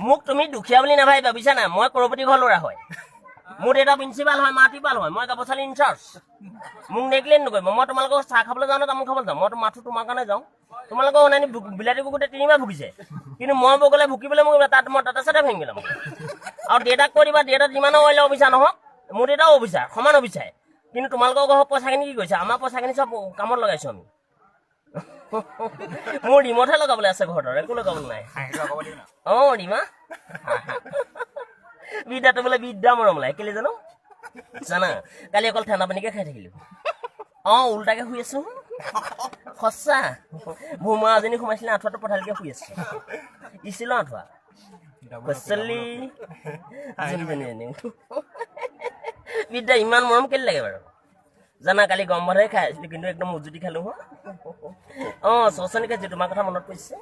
মোক তুমি দুখীয়া বুলি নাভাবিবা বুজিছা না মই কৰপতি ঘৰ ল'ৰা হয় মোৰ দেউতা প্ৰিন্সিপাল হয় মাটিপাল হয় মই গাবচালি ইনচাৰ্জ মোক নেগলেক্ট নকৰিব মই তোমালোকক চাহ খাবলৈ যাওঁ তামোল খাবলৈ যাওঁ মই মাথো তোমাৰ কাৰণে যাওঁ তোমালোকৰ অনানি বিলাতী কুকুৰে 3বাৰ ভুকিছে কিন্তু মই বগলে ভুকিবলৈ মোক তাত মই তাতে চাতে ভাঙি পেলাম আৰু দেউতাক কৈ দিবা দেউতা যিমানো অইলে অফিচাৰ নহওক মোৰ দেউতাও অফিচাৰ সমান অফিচাৰ কিন্তু তোমালোকৰ ঘৰৰ পইচাখিনি কি কৰিছে আমাৰ পইচাখিনি চব কামত লগাইছো আমি মোৰ ৰিমতহে লগাবলৈ আছে ঘৰত একো লগাবলৈ নাই ৰিমা বিদ্যাটো বোলে বিদ্যা মৰম লাগে কেলে জানো জানা কালি অকল ঠাণ্ডা পানীকে খাই থাকিলো উল্টাকে শুই আছো সঁচা ভুমা এজনী সোমাইছিলে আঁঠুৱাটো পথালিকে শুই আছো ইছিলো আঁঠুৱা কচলি বিদ্যা ইমান মৰম কেলে লাগে বাৰু জানা কালি গৰম ভাতহে খাই আছিলো কিন্তু একদম উজুতি খালো চচনিকে যে তোমাৰ কথা মনত পৰিছে